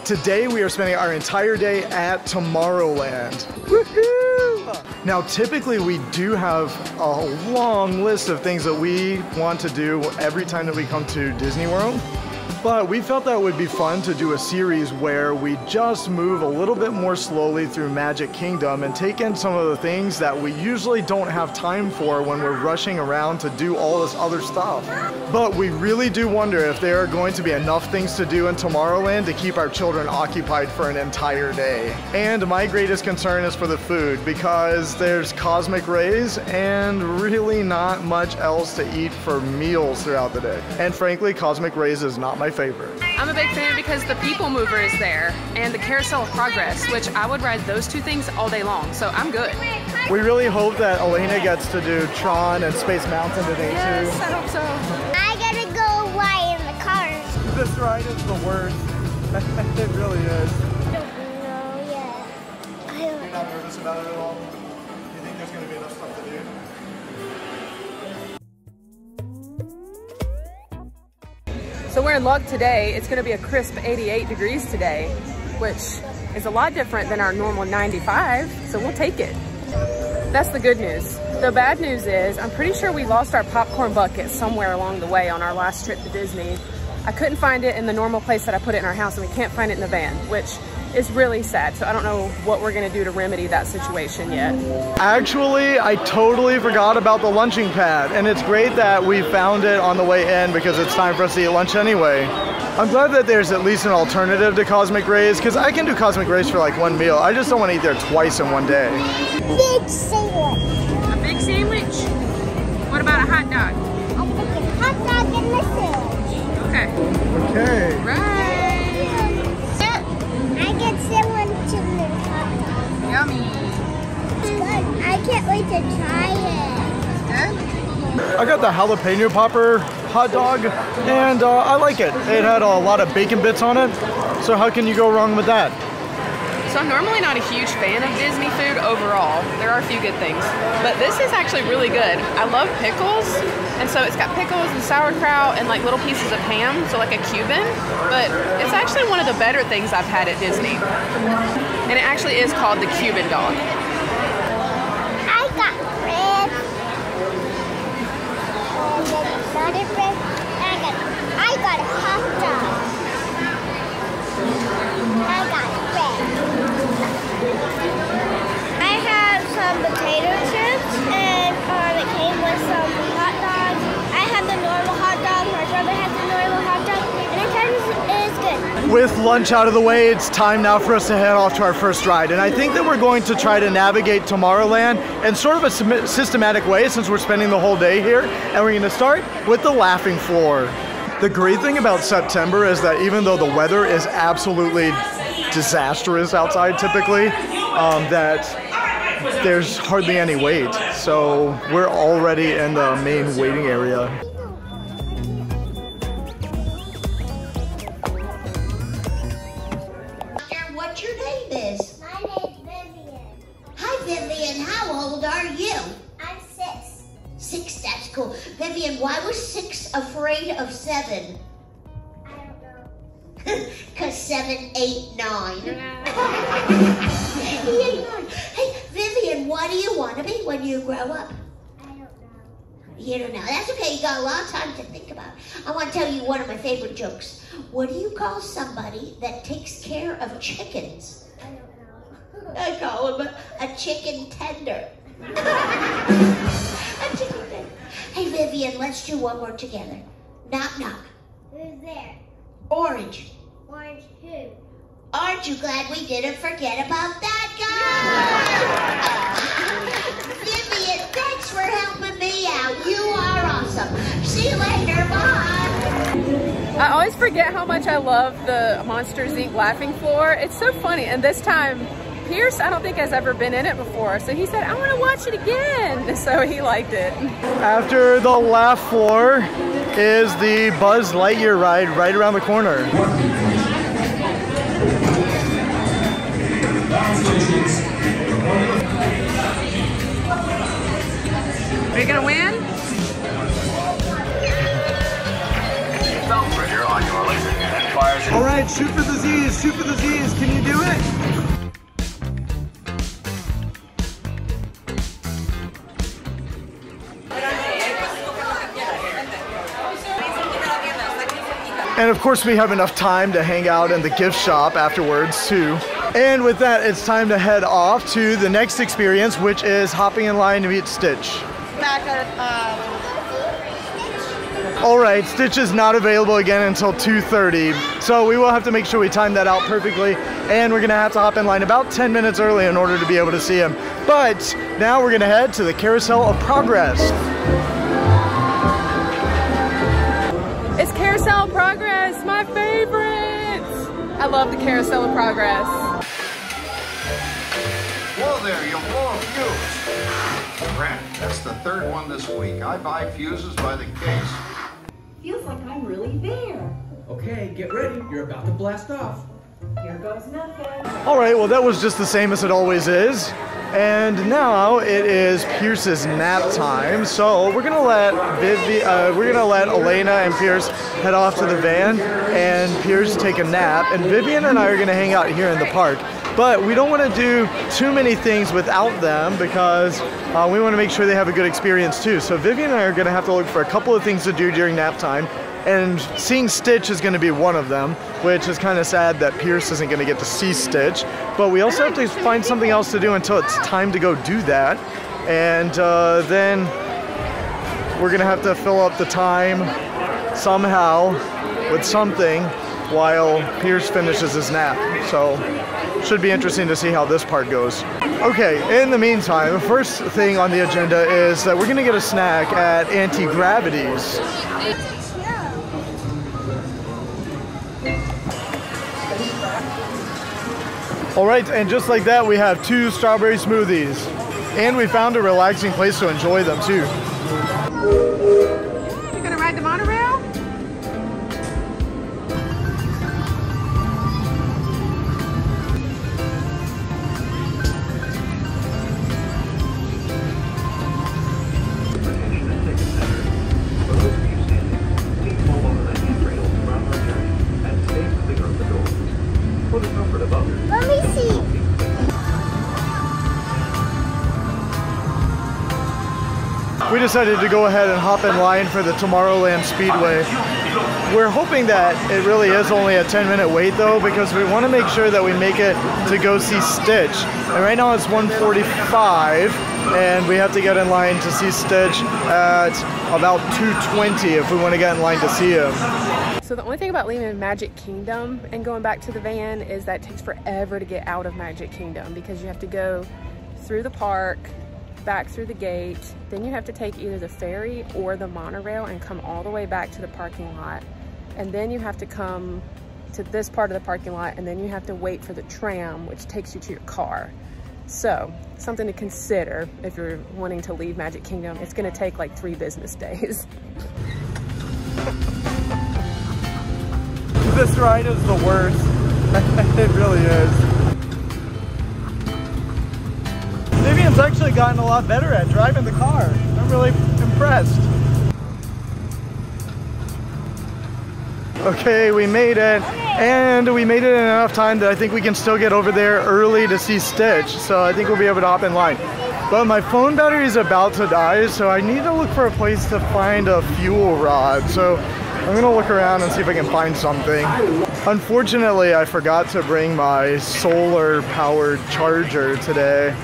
Today we are spending our entire day at Tomorrowland. Woohoo! Now typically we do have a long list of things that we want to do every time that we come to Disney World. But we felt that it would be fun to do a series where we just move a little bit more slowly through Magic Kingdom and take in some of the things that we usually don't have time for when we're rushing around to do all this other stuff. But we really do wonder if there are going to be enough things to do in Tomorrowland to keep our children occupied for an entire day. And my greatest concern is for the food, because there's cosmic rays and really not much else to eat for meals throughout the day. And frankly, cosmic rays is not my favorite. I'm a big fan because the People Mover is there and the Carousel of Progress, which I would ride those two things all day long, so I'm good. We really hope that Elena gets to do Tron and Space Mountain today too. Yes, I hope so. I gotta go away in the cars. This ride is the worst. It really is. I don't know yet. You're not nervous about it at all? You think there's going to be enough stuff to do? So we're in luck today. It's gonna be a crisp 88 degrees today, which is a lot different than our normal 95, so we'll take it. That's the good news. The bad news is, I'm pretty sure we lost our popcorn bucket somewhere along the way on our last trip to Disney. I couldn't find it in the normal place that I put it in our house, and we can't find it in the van, which is really sad. So I don't know what we're gonna do to remedy that situation yet. Actually, I totally forgot about the lunching pad, and it's great that we found it on the way in because it's time for us to eat lunch anyway. I'm glad that there's at least an alternative to Cosmic Rays, because I can do Cosmic Rays for like one meal. I just don't want to eat there twice in one day. Big sandwich. A big sandwich? What about a hot dog? I'm thinking hot dog and the sandwich. Okay. Okay. Right. I get sandwich and the hot dog. Yummy. It's good. I can't wait to try it. Good? I got the jalapeno popper hot dog, and I like it. It had a lot of bacon bits on it, so how can you go wrong with that? So I'm normally not a huge fan of Disney food overall. There are a few good things, but this is actually really good. I love pickles, and so it's got pickles and sauerkraut and like little pieces of ham, so like a Cuban, but it's actually one of the better things I've had at Disney. And it actually is called the Cuban dog. I got bread. And then butter bread. I got a hot dog. I got bread. I have some potato chips, and it came with some hot dogs. I had the normal hot dog. My brother has the normal hot dog, and it is good. With lunch out of the way, it's time now for us to head off to our first ride. And I think that we're going to try to navigate Tomorrowland in sort of a systematic way, since we're spending the whole day here. And we're going to start with the Laughing Floor. The great thing about September is that even though the weather is absolutely disastrous outside typically, that there's hardly any wait. So we're already in the main waiting area. What your name is? My name's Vivian. Hi, Vivian. How old are you? I'm 6. 6, that's cool. Vivian, why was 6 afraid of 7? I don't know. Because 7, 8, 9. He ain't 9. Hey, Vivian, what do you want to be when you grow up? I don't know. You don't know. That's okay. You got a lot of time to think about it. I want to tell you one of my favorite jokes. What do you call somebody that takes care of chickens? I don't know. I call him a chicken tender. A chicken tender. Hey, Vivian, let's do one more together. Knock, knock. Who's there? Orange. Orange who? Aren't you glad we didn't forget about that guy? Vivian, thanks for helping me out. You are awesome. See you later. Bye. I always forget how much I love the Monsters Inc. Laughing Floor. It's so funny, and this time, Pierce, I don't think has ever been in it before, so he said, I want to watch it again, so he liked it. After the Laugh Floor is the Buzz Lightyear ride right around the corner. Are you gonna win? All right, shoot for the Z's. shoot for the Z's. Can you do it? And of course we have enough time to hang out in the gift shop afterwards too. And with that, it's time to head off to the next experience, which is hopping in line to meet Stitch. All right, Stitch is not available again until 2:30, so we will have to make sure we time that out perfectly, and we're gonna have to hop in line about 10 minutes early in order to be able to see him. But now we're gonna head to the Carousel of Progress. It's Carousel of Progress, my favorite! I love the Carousel of Progress. Whoa there, you'll blow a fuse. Brent, that's the third one this week. I buy fuses by the case. Feels like I'm really there. Okay, get ready. You're about to blast off. Here goes nothing. All right, well that was just the same as it always is. And now it is Pierce's nap time. So we're gonna let Elena and Pierce head off to the van and Pierce take a nap. And Vivian and I are gonna hang out here in the park. But we don't want to do too many things without them because we want to make sure they have a good experience too. So Vivian and I are going to have to look for a couple of things to do during nap time. And seeing Stitch is going to be one of them, which is kind of sad that Pierce isn't going to get to see Stitch. But we also have to find something else to do until it's time to go do that. And then we're going to have to fill up the time somehow with something while Pierce finishes his nap. So should be interesting to see how this part goes. Okay, in the meantime, the first thing on the agenda is that we're gonna get a snack at Anti-Gravity's. All right, and just like that, we have 2 strawberry smoothies. And we found a relaxing place to enjoy them too. You gonna ride the monorail? Let me see. We decided to go ahead and hop in line for the Tomorrowland Speedway. We're hoping that it really is only a 10-minute wait though, because we want to make sure that we make it to go see Stitch. And right now it's 1:45 and we have to get in line to see Stitch at about 2:20 if we want to get in line to see him. So the only thing about leaving Magic Kingdom and going back to the van is that it takes forever to get out of Magic Kingdom because you have to go through the park, back through the gate, then you have to take either the ferry or the monorail and come all the way back to the parking lot. And then you have to come to this part of the parking lot and then you have to wait for the tram, which takes you to your car. So something to consider if you're wanting to leave Magic Kingdom. It's gonna take like 3 business days. This ride is the worst. It really is. Vivian's actually gotten a lot better at driving the car. I'm really impressed. Okay, we made it. And we made it in enough time that I think we can still get over there early to see Stitch. So I think we'll be able to hop in line. But my phone battery is about to die, so I need to look for a place to find a fuel rod. So I'm gonna look around and see if I can find something. Unfortunately, I forgot to bring my solar powered charger today.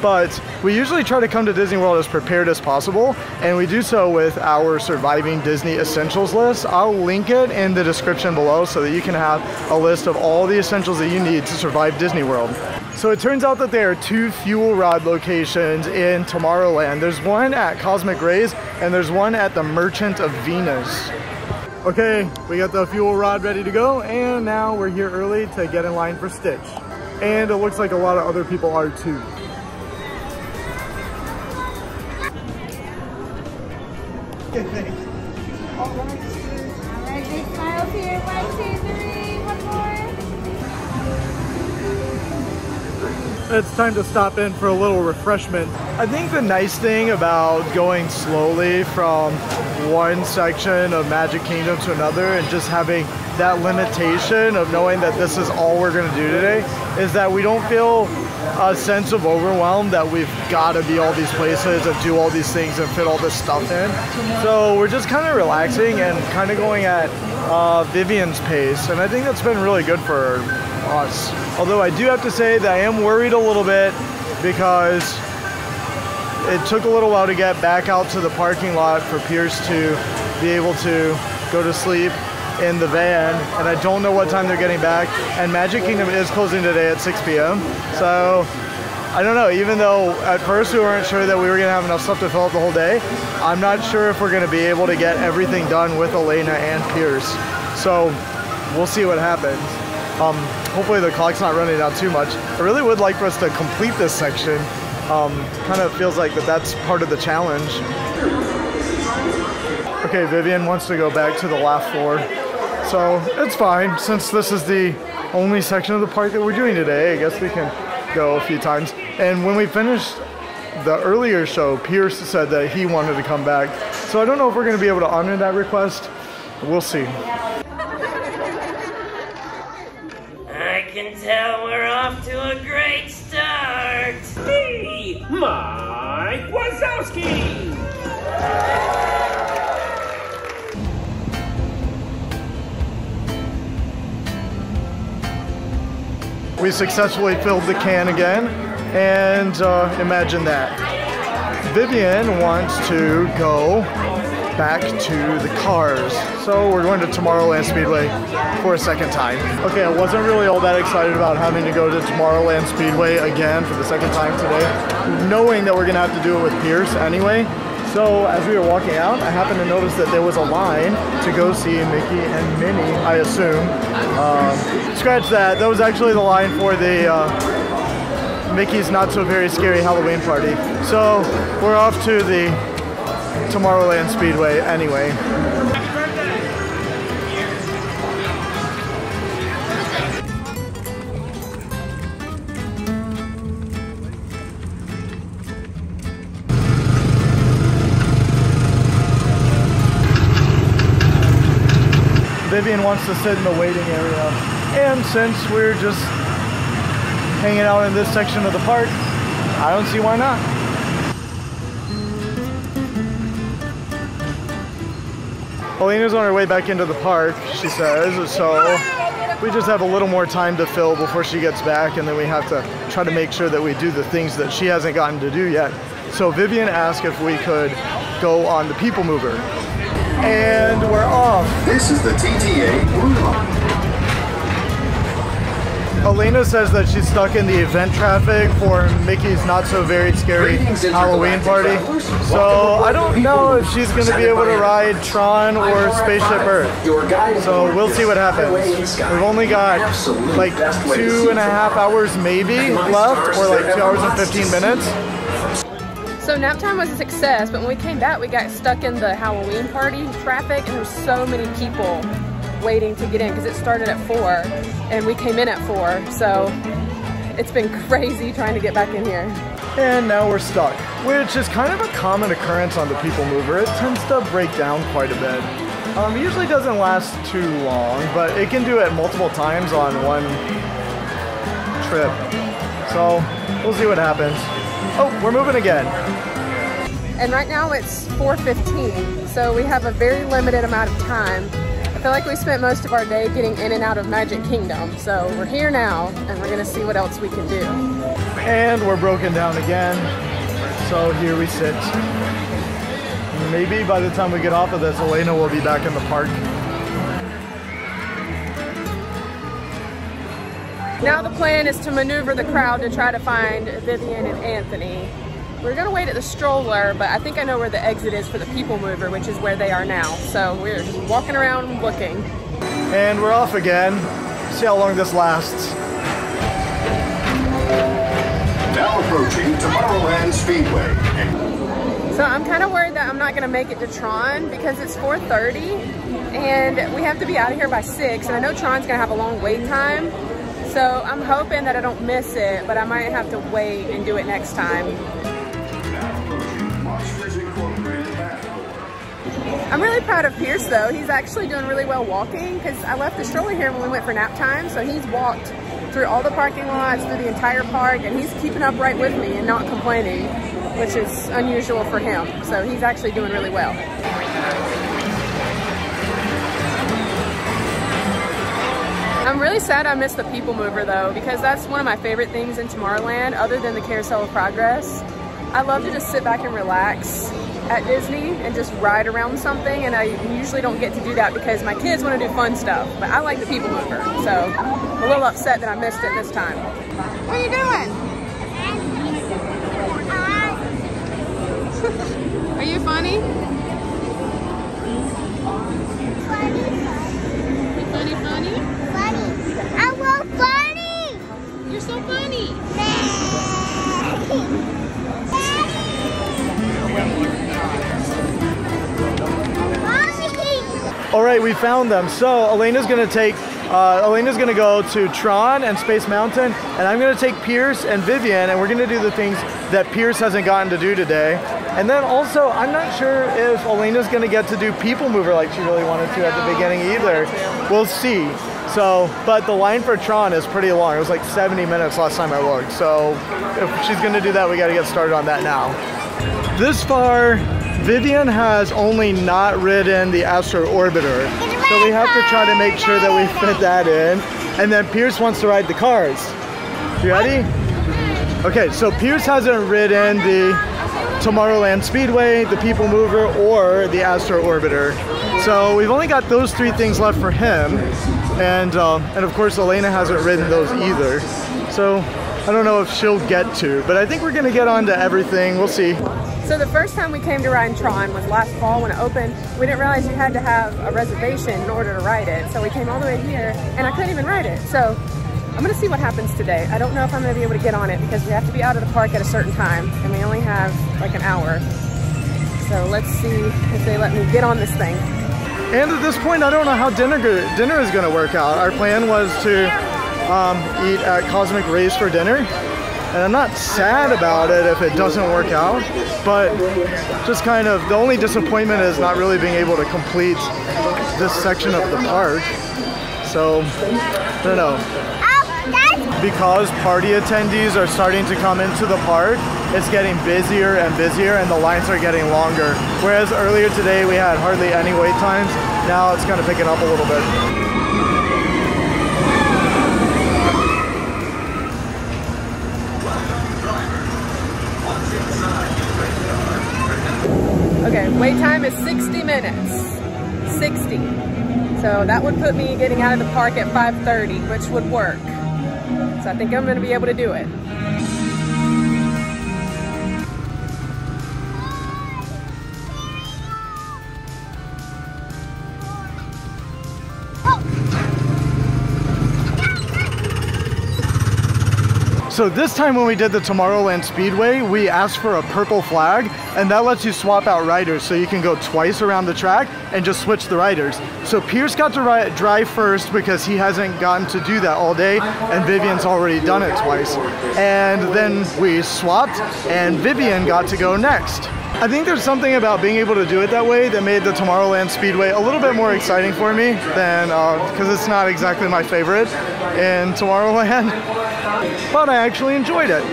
But we usually try to come to Disney World as prepared as possible, and we do so with our Surviving Disney Essentials list. I'll link it in the description below so that you can have a list of all the essentials that you need to survive Disney World. So it turns out that there are 2 fuel rod locations in Tomorrowland. There's one at Cosmic Rays, and there's one at the Merchant of Venus. Okay, we got the fuel rod ready to go, and now we're here early to get in line for Stitch. And it looks like a lot of other people are too. Okay, thanks. All right, big smiles here. 1, 2, 3. One more. It's time to stop in for a little refreshment. I think the nice thing about going slowly from one section of Magic Kingdom to another and just having that limitation of knowing that this is all we're gonna do today is that we don't feel a sense of overwhelm that we've got to be all these places and do all these things and fit all this stuff in. So we're just kind of relaxing and kind of going at Vivian's pace, and I think that's been really good for us. Although I do have to say that I am worried a little bit because it took a little while to get back out to the parking lot for Pierce to be able to go to sleep in the van, and I don't know what time they're getting back, and Magic Kingdom is closing today at 6 p.m. So I don't know, even though at first we weren't sure that we were gonna have enough stuff to fill up the whole day, I'm not sure if we're gonna be able to get everything done with Elena and Pierce. So we'll see what happens. Hopefully the clock's not running out too much. I really would like for us to complete this section. Kind of feels like that's part of the challenge. Okay, Vivian wants to go back to the last floor. So it's fine, since this is the only section of the park that we're doing today. I guess we can go a few times. And when we finished the earlier show, Pierce said that he wanted to come back. So I don't know if we're gonna be able to honor that request. We'll see. I can tell we're off to a great start. Hey, Mike Wazowski! We successfully filled the can again, and imagine that. Vivian wants to go back to the cars. So we're going to Tomorrowland Speedway for a second time. Okay, I wasn't really all that excited about having to go to Tomorrowland Speedway again for the second time today, knowing that we're gonna have to do it with Pierce anyway. So as we were walking out, I happened to notice that there was a line to go see Mickey and Minnie, I assume. Scratch that, that was actually the line for the Mickey's Not So Very Scary Halloween Party. So we're off to the Tomorrowland Speedway anyway. Vivian wants to sit in the waiting area, and since we're just hanging out in this section of the park, I don't see why not. Elena's on her way back into the park, she says, so we just have a little more time to fill before she gets back, and then we have to try to make sure that we do the things that she hasn't gotten to do yet. So Vivian asked if we could go on the People Mover. And we're off. This is the TTA Blue Line. Elena says that she's stuck in the event traffic for Mickey's Not So Very Scary Halloween Party. So I don't know if she's going to be able to ride Tron or Spaceship Earth. So we'll see what happens. We've only got like 2.5 hours maybe left, or like 2 hours and 15 minutes. So nap time was a success, but when we came back, we got stuck in the Halloween party traffic, and there were so many people waiting to get in because it started at 4 and we came in at 4. So it's been crazy trying to get back in here. And now we're stuck, which is kind of a common occurrence on the People Mover. It tends to break down quite a bit. It usually doesn't last too long, but it can do it multiple times on one trip. So we'll see what happens. Oh, we're moving again. And right now it's 4:15, so we have a very limited amount of time. I feel like we spent most of our day getting in and out of Magic Kingdom, so we're here now, and we're gonna see what else we can do. And we're broken down again, so here we sit. Maybe by the time we get off of this, Elena will be back in the park. Now the plan is to maneuver the crowd to try to find Vivian and Anthony. We're gonna wait at the stroller, but I think I know where the exit is for the People Mover, which is where they are now. So we're just walking around looking. And we're off again. See how long this lasts. Now approaching Tomorrowland Speedway. So I'm kind of worried that I'm not gonna make it to Tron because it's 4:30 and we have to be out of here by 6, and I know Tron's gonna have a long wait time. So I'm hoping that I don't miss it, but I might have to wait and do it next time. I'm really proud of Pierce though. He's actually doing really well walking because I left the stroller here when we went for nap time. So he's walked through all the parking lots, through the entire park, and he's keeping up right with me and not complaining, which is unusual for him. So he's actually doing really well. I'm really sad I missed the People Mover though, because that's one of my favorite things in Tomorrowland other than the Carousel of Progress. I love to just sit back and relax at Disney and just ride around something, and I usually don't get to do that because my kids want to do fun stuff, but I like the People Mover, so I'm a little upset that I missed it this time. What are you doing? Are you funny? You funny? I love funny! You're so funny! All right, we found them. So Elena's gonna go to Tron and Space Mountain, and I'm gonna take Pierce and Vivian, and we're gonna do the things that Pierce hasn't gotten to do today. And then also, I'm not sure if Elena's gonna get to do People Mover like she really wanted to at the beginning either. We'll see. So, but the line for Tron is pretty long. It was like 70 minutes last time I looked. So if she's gonna do that, we gotta get started on that now. This far, Vivian has only not ridden the Astro Orbiter. So we have to try to make sure that we fit that in. And then Pierce wants to ride the cars. You ready? Okay, so Pierce hasn't ridden the Tomorrowland Speedway, the People Mover, or the Astro Orbiter. So we've only got those three things left for him. And of course Elena hasn't ridden those either. So I don't know if she'll get to, but I think we're gonna get on to everything. We'll see. So the first time we came to ride Tron was last fall when it opened. We didn't realize you had to have a reservation in order to ride it. So we came all the way here and I couldn't even ride it. So I'm gonna see what happens today. I don't know if I'm gonna be able to get on it because we have to be out of the park at a certain time and we only have like an hour. So let's see if they let me get on this thing. And at this point, I don't know how dinner is gonna work out. Our plan was to eat at Cosmic Rays for dinner. And I'm not sad about it if it doesn't work out, but just kind of, the only disappointment is not really being able to complete this section of the park. So, I don't know. Because party attendees are starting to come into the park, it's getting busier and busier and the lines are getting longer. Whereas earlier today we had hardly any wait times, now it's kind of picking up a little bit. Okay, wait time is 60 minutes. 60. So that would put me getting out of the park at 5:30, which would work. So I think I'm gonna be able to do it. So this time when we did the Tomorrowland Speedway, we asked for a purple flag, and that lets you swap out riders, so you can go twice around the track and just switch the riders. So Pierce got to drive first because he hasn't gotten to do that all day, and Vivian's already done it twice. And then we swapped, and Vivian got to go next. I think there's something about being able to do it that way that made the Tomorrowland Speedway a little bit more exciting for me than, because it's not exactly my favorite in Tomorrowland, but I actually enjoyed it.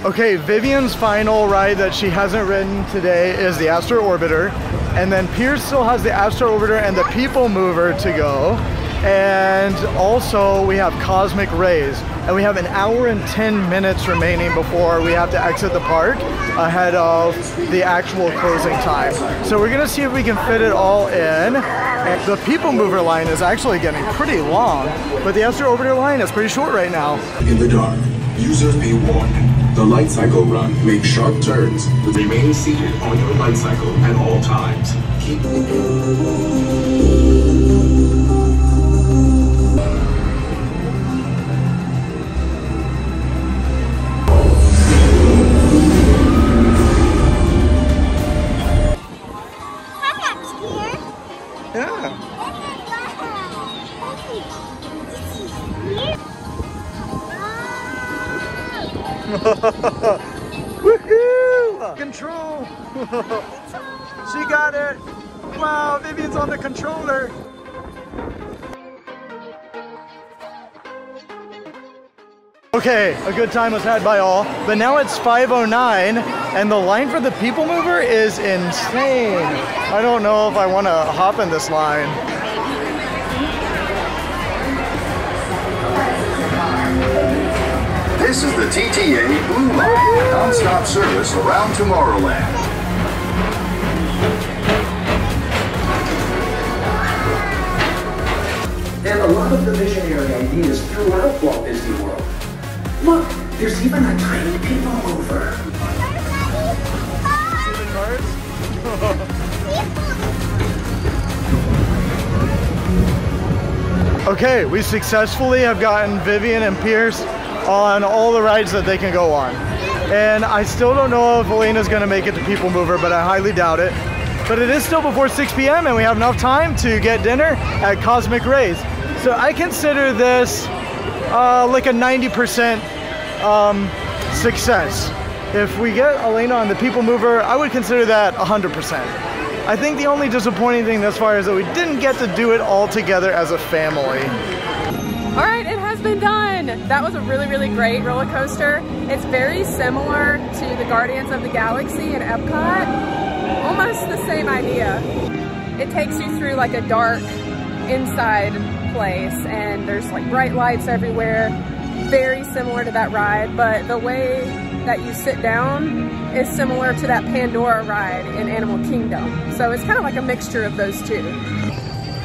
Okay, Vivian's final ride that she hasn't ridden today is the Astro Orbiter, and then Pierce still has the Astro Orbiter and the People Mover to go. And also we have Cosmic Rays, and we have an hour and 10 minutes remaining before we have to exit the park ahead of the actual closing time. So we're gonna see if we can fit it all in. And the People Mover line is actually getting pretty long, but the Astro Orbiter line is pretty short right now. In the dark, users be warned. The light cycle run makes sharp turns. Remain seated on your light cycle at all times. Keep Woohoo! Control! She got it! Wow, Vivian's on the controller. Okay, a good time was had by all, but now it's 5:09 and the line for the people mover is insane. I don't know if I want to hop in this line. This is the TTA Blue Line, non-stop service around Tomorrowland. And a lot of the visionary ideas throughout Walt Disney World. Look, there's even a tiny people mover. Okay, we successfully have gotten Vivian and Pierce on all the rides that they can go on. And I still don't know if Elena's gonna make it to People Mover, but I highly doubt it. But it is still before 6 p.m. and we have enough time to get dinner at Cosmic Rays. So I consider this like a 90% success. If we get Elena on the People Mover, I would consider that 100%. I think the only disappointing thing thus far is that we didn't get to do it all together as a family. All right, it has been done. That was a really, really great roller coaster. It's very similar to the Guardians of the Galaxy in Epcot. Almost the same idea. It takes you through like a dark inside place and there's like bright lights everywhere. Very similar to that ride, but the way that you sit down is similar to that Pandora ride in Animal Kingdom. So it's kind of like a mixture of those two.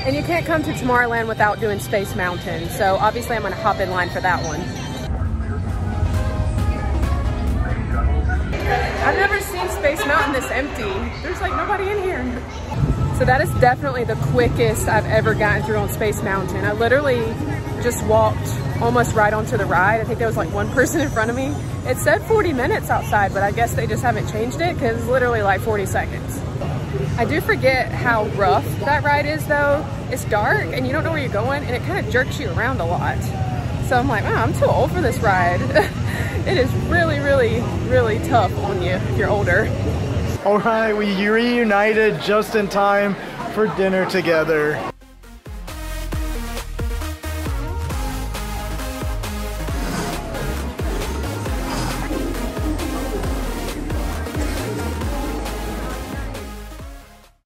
And you can't come to Tomorrowland without doing Space Mountain. So obviously I'm gonna hop in line for that one. I've never seen Space Mountain this empty. There's like nobody in here. So that is definitely the quickest I've ever gotten through on Space Mountain. I literally just walked almost right onto the ride. I think there was like one person in front of me. It said 40 minutes outside, but I guess they just haven't changed it because it's literally like 40 seconds. I do forget how rough that ride is though. It's dark and you don't know where you're going and it kind of jerks you around a lot. So I'm like, wow, I'm too old for this ride. It is really, really, really tough on you if you're older. All right, we reunited just in time for dinner together.